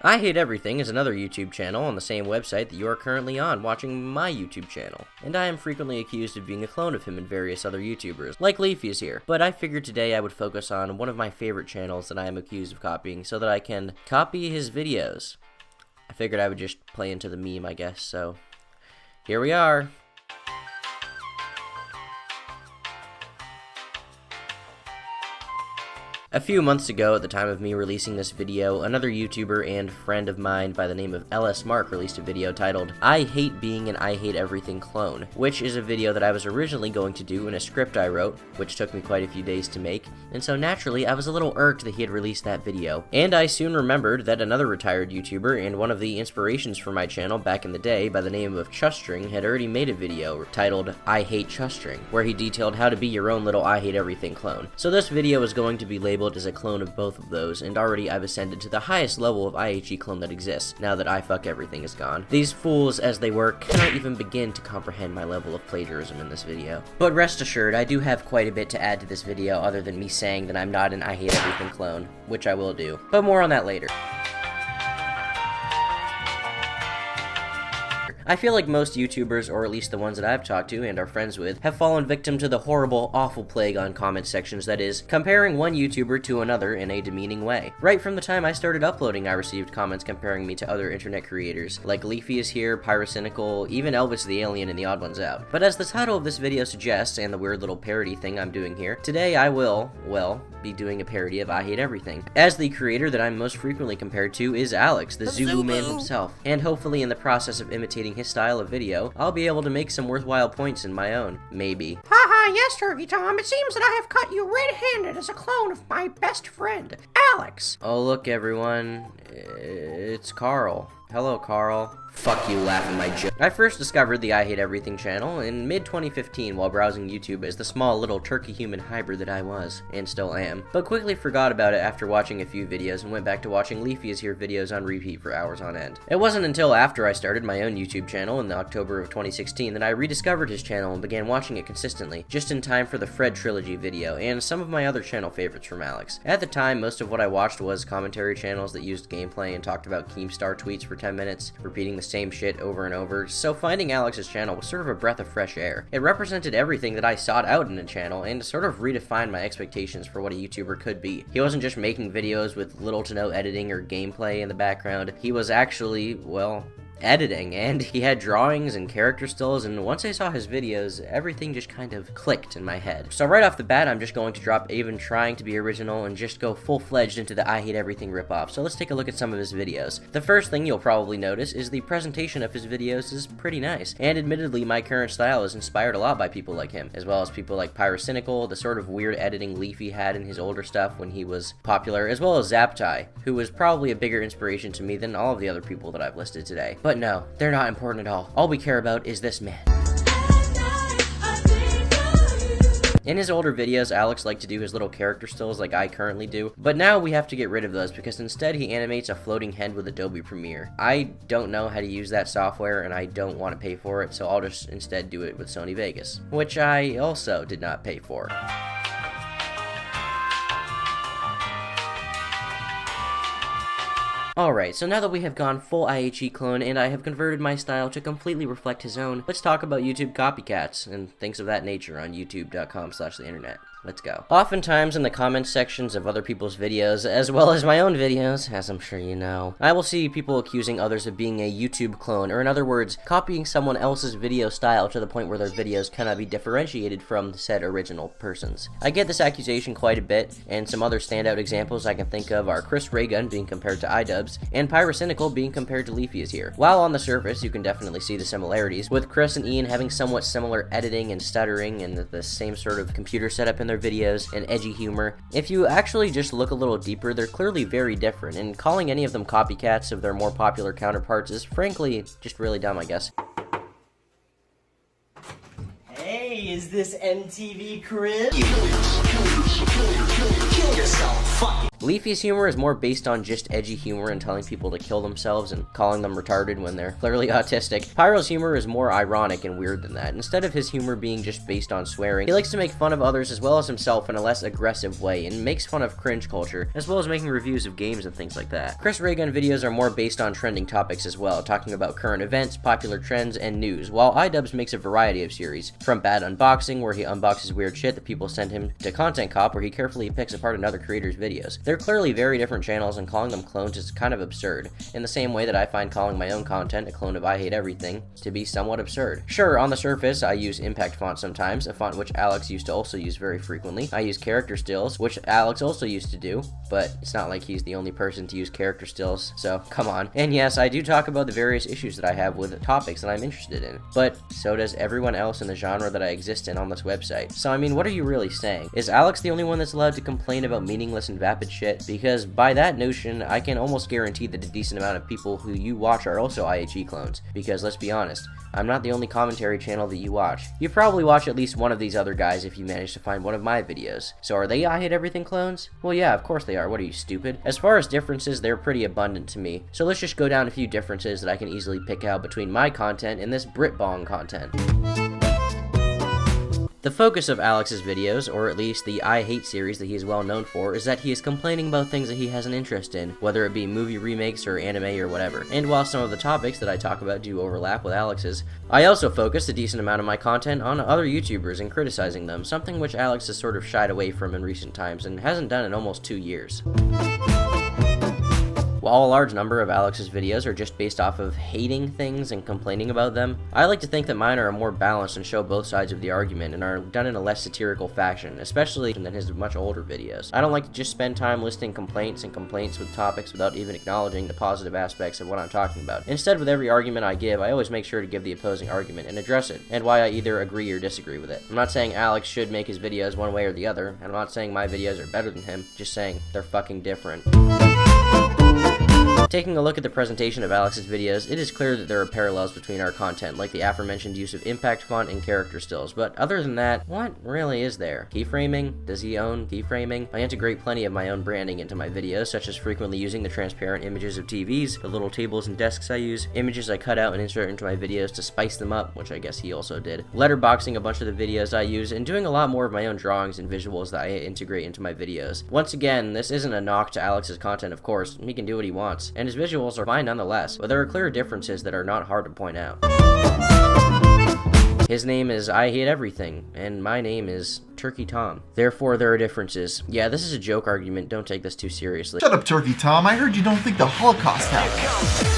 I Hate Everything is another YouTube channel on the same website that you are currently on, watching my YouTube channel, and I am frequently accused of being a clone of him and various other YouTubers, like Leafy is here, but I figured today I would focus on one of my favorite channels that I am accused of copying so that I can copy his videos. I figured I would just play into the meme, I guess, so here we are. A few months ago, at the time of me releasing this video, another YouTuber and friend of mine by the name of LS Mark released a video titled, I Hate Being an I Hate Everything Clone, which is a video that I was originally going to do in a script I wrote, which took me quite a few days to make, and so naturally I was a little irked that he had released that video. And I soon remembered that another retired YouTuber and one of the inspirations for my channel back in the day by the name of Chustring had already made a video titled, I Hate Chustring, where he detailed how to be your own little I Hate Everything clone. So this video is going to be labeled as a clone of both of those, and already I've ascended to the highest level of IHE clone that exists, now that I Fuck Everything is gone. These fools, as they were, cannot even begin to comprehend my level of plagiarism in this video. But rest assured, I do have quite a bit to add to this video other than me saying that I'm not an I Hate Everything clone, which I will do. But more on that later. I feel like most YouTubers, or at least the ones that I've talked to and are friends with, have fallen victim to the horrible, awful plague on comment sections that is, comparing one YouTuber to another in a demeaning way. Right from the time I started uploading, I received comments comparing me to other internet creators, like Leafy is here, Pyrocynical, even Elvis the Alien and the Odd Ones Out. But as the title of this video suggests, and the weird little parody thing I'm doing here, today I will, well, be doing a parody of I Hate Everything. As the creator that I'm most frequently compared to is Alex, the Zulu Man himself, and hopefully in the process of imitating his style of video, I'll be able to make some worthwhile points in my own. Maybe. Haha, yes, Turkey Tom, it seems that I have caught you red-handed as a clone of my best friend, Alex. Oh, look, everyone. It's Carl. Hello, Carl. Fuck you, laughing my joke. I first discovered the I Hate Everything channel in mid-2015 while browsing YouTube as the small little turkey human hybrid that I was, and still am, but quickly forgot about it after watching a few videos and went back to watching Leafy is Here videos on repeat for hours on end. It wasn't until after I started my own YouTube channel in October of 2016 that I rediscovered his channel and began watching it consistently, just in time for the Fred Trilogy video and some of my other channel favorites from Alex. At the time, most of what I watched was commentary channels that used gameplay and talked about Keemstar tweets for 10 minutes, repeating the same shit over and over, so finding Alex's channel was sort of a breath of fresh air. It represented everything that I sought out in a channel, and sort of redefined my expectations for what a YouTuber could be. He wasn't just making videos with little to no editing or gameplay in the background, he was actually, well, editing, and he had drawings and character stills, and once I saw his videos, everything just kind of clicked in my head. So right off the bat, I'm just going to drop even trying to be original and just go full-fledged into the I Hate Everything ripoff. So let's take a look at some of his videos. The first thing you'll probably notice is the presentation of his videos is pretty nice, and admittedly my current style is inspired a lot by people like him, as well as people like Pyrocynical, the sort of weird editing Leafy had in his older stuff when he was popular, as well as Zaptai, who was probably a bigger inspiration to me than all of the other people that I've listed today. But no, they're not important at all. All we care about is this man. In his older videos, Alex liked to do his little character stills like I currently do, but now we have to get rid of those because instead he animates a floating head with Adobe Premiere. I don't know how to use that software and I don't want to pay for it, so I'll just instead do it with Sony Vegas, which I also did not pay for. Alright, so now that we have gone full IHE clone and I have converted my style to completely reflect his own, let's talk about YouTube copycats and things of that nature on youtube.com/the-internet. Let's go. Oftentimes in the comment sections of other people's videos, as well as my own videos, as I'm sure you know, I will see people accusing others of being a YouTube clone, or in other words, copying someone else's video style to the point where their videos cannot be differentiated from the said original person's. I get this accusation quite a bit, and some other standout examples I can think of are Chris Raygun being compared to iDubbbz, and Pyrocynical being compared to Leafy is Here. While on the surface, you can definitely see the similarities, with Chris and Ian having somewhat similar editing and stuttering and the same sort of computer setup in their videos and edgy humor. If you actually just look a little deeper, they're clearly very different, and calling any of them copycats of their more popular counterparts is frankly just really dumb, I guess. Hey, is this MTV Crib? Kill yourself. fuck it. Leafy's humor is more based on just edgy humor and telling people to kill themselves and calling them retarded when they're clearly autistic. Pyro's humor is more ironic and weird than that. Instead of his humor being just based on swearing, he likes to make fun of others as well as himself in a less aggressive way and makes fun of cringe culture, as well as making reviews of games and things like that. Chris Raygun videos are more based on trending topics as well, talking about current events, popular trends, and news, while iDubbbz makes a variety of series, from Bad Unboxing, where he unboxes weird shit that people send him, to Content Cop, where he carefully picks apart another creator's videos. They're clearly very different channels, and calling them clones is kind of absurd, in the same way that I find calling my own content a clone of I Hate Everything to be somewhat absurd. Sure, on the surface, I use impact font sometimes, a font which Alex used to also use very frequently. I use character stills, which Alex also used to do, but it's not like he's the only person to use character stills, so come on. And yes, I do talk about the various issues that I have with topics that I'm interested in, but so does everyone else in the genre that I exist in on this website. So I mean, what are you really saying? Is Alex the only one that's allowed to complain about meaningless and vapid shit? Because by that notion, I can almost guarantee that a decent amount of people who you watch are also IHE clones, because let's be honest, I'm not the only commentary channel that you watch. You probably watch at least one of these other guys if you manage to find one of my videos. So are they I Hate Everything clones? Well yeah, of course they are. What are you, stupid? As far as differences, they're pretty abundant to me. So let's just go down a few differences that I can easily pick out between my content and this Britbong content. The focus of Alex's videos, or at least the I Hate series that he is well known for, is that he is complaining about things that he has an interest in, whether it be movie remakes or anime or whatever. And while some of the topics that I talk about do overlap with Alex's, I also focus a decent amount of my content on other YouTubers and criticizing them, something which Alex has sort of shied away from in recent times and hasn't done in almost 2 years. While a large number of Alex's videos are just based off of hating things and complaining about them, I like to think that mine are more balanced and show both sides of the argument and are done in a less satirical fashion, especially than his much older videos. I don't like to just spend time listing complaints with topics without even acknowledging the positive aspects of what I'm talking about. Instead, with every argument I give, I always make sure to give the opposing argument and address it, and why I either agree or disagree with it. I'm not saying Alex should make his videos one way or the other, and I'm not saying my videos are better than him, just saying they're fucking different. Taking a look at the presentation of Alex's videos, it is clear that there are parallels between our content, like the aforementioned use of impact font and character stills, but other than that, what really is there? Keyframing? Does he own keyframing? I integrate plenty of my own branding into my videos, such as frequently using the transparent images of TVs, the little tables and desks I use, images I cut out and insert into my videos to spice them up, which I guess he also did, letterboxing a bunch of the videos I use, and doing a lot more of my own drawings and visuals that I integrate into my videos. Once again, this isn't a knock to Alex's content, of course. He can do what he wants, and his visuals are fine nonetheless, but there are clear differences that are not hard to point out. His name is I Hate Everything, and my name is Turkey Tom. Therefore, there are differences. Yeah, this is a joke argument, don't take this too seriously. Shut up, Turkey Tom. I heard you don't think the Holocaust happened.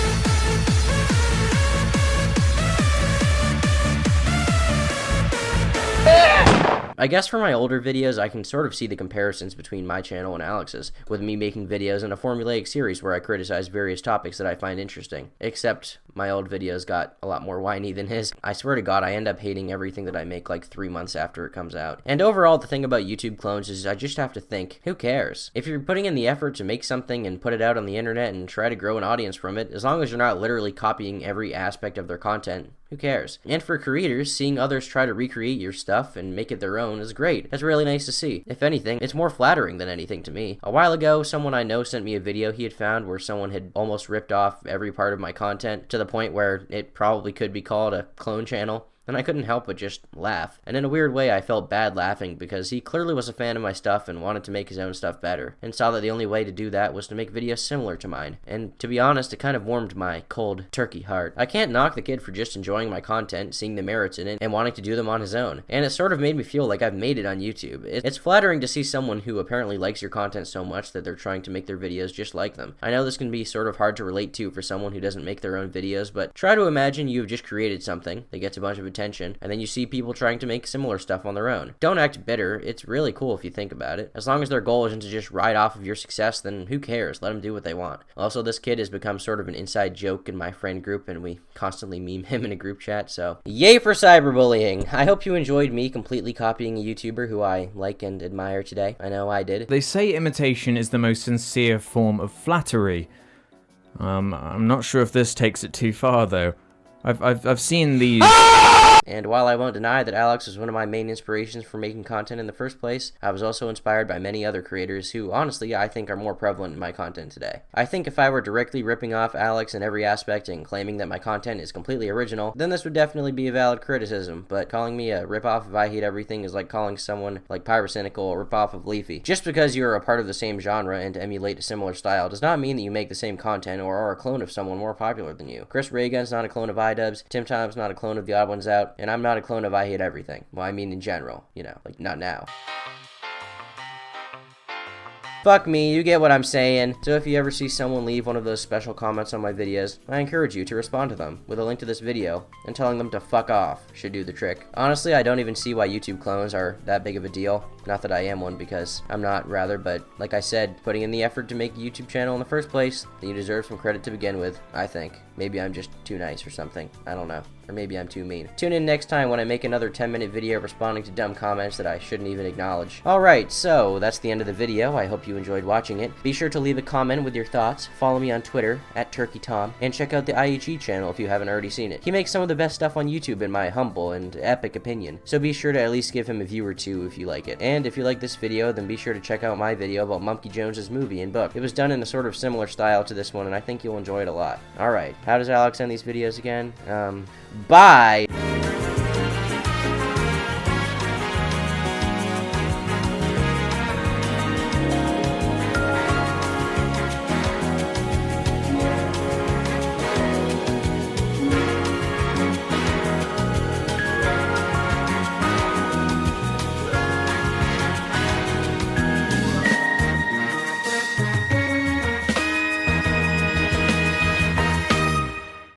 I guess for my older videos, I can sort of see the comparisons between my channel and Alex's, with me making videos in a formulaic series where I criticize various topics that I find interesting. Except my old videos got a lot more whiny than his. I swear to God, I end up hating everything that I make like 3 months after it comes out. And overall, the thing about YouTube clones is I just have to think, who cares? If you're putting in the effort to make something and put it out on the internet and try to grow an audience from it, as long as you're not literally copying every aspect of their content, who cares? And for creators, seeing others try to recreate your stuff and make it their own is great. That's really nice to see. If anything, it's more flattering than anything to me. A while ago, someone I know sent me a video he had found where someone had almost ripped off every part of my content to the point where it probably could be called a clone channel. And I couldn't help but just laugh. And in a weird way, I felt bad laughing because he clearly was a fan of my stuff and wanted to make his own stuff better, and saw that the only way to do that was to make videos similar to mine. And to be honest, it kind of warmed my cold turkey heart. I can't knock the kid for just enjoying my content, seeing the merits in it, and wanting to do them on his own. And it sort of made me feel like I've made it on YouTube. It's flattering to see someone who apparently likes your content so much that they're trying to make their videos just like them. I know this can be sort of hard to relate to for someone who doesn't make their own videos, but try to imagine you've just created something that gets a bunch of attention, and then you see people trying to make similar stuff on their own. Don't act bitter. It's really cool if you think about it. As long as their goal isn't to just ride off of your success, then who cares? Let them do what they want. Also, this kid has become sort of an inside joke in my friend group, and we constantly meme him in a group chat, so yay for cyberbullying. I hope you enjoyed me completely copying a YouTuber who I like and admire today. I know I did. They say imitation is the most sincere form of flattery. I'm not sure if this takes it too far, though. I've seen these. And while I won't deny that Alex was one of my main inspirations for making content in the first place, I was also inspired by many other creators who, honestly, I think are more prevalent in my content today. I think if I were directly ripping off Alex in every aspect and claiming that my content is completely original, then this would definitely be a valid criticism, but calling me a ripoff of I Hate Everything is like calling someone like Pyrocynical a ripoff of Leafy. Just because you are a part of the same genre and emulate a similar style does not mean that you make the same content or are a clone of someone more popular than you. Chris Raygun's not a clone of iDubbbz, Tim Tom's not a clone of The Odd Ones Out, and I'm not a clone of I Hate Everything. Well, I mean in general, you know, like not now. Fuck me, you get what I'm saying. So if you ever see someone leave one of those special comments on my videos, I encourage you to respond to them with a link to this video, and telling them to fuck off should do the trick. Honestly, I don't even see why YouTube clones are that big of a deal. Not that I am one, because I'm not, rather, but like I said, putting in the effort to make a YouTube channel in the first place, then you deserve some credit to begin with, I think. Maybe I'm just too nice or something. I don't know. Or maybe I'm too mean. Tune in next time when I make another 10-minute video responding to dumb comments that I shouldn't even acknowledge. Alright, so that's the end of the video. I hope you enjoyed watching it. Be sure to leave a comment with your thoughts, follow me on Twitter, @TurkeyTom, and check out the IHE channel if you haven't already seen it. He makes some of the best stuff on YouTube in my humble and epic opinion, so be sure to at least give him a view or two if you like it. And if you like this video, then be sure to check out my video about Mumkey Jones's movie and book. It was done in a sort of similar style to this one, and I think you'll enjoy it a lot. Alright, how does Alex end these videos again? Bye!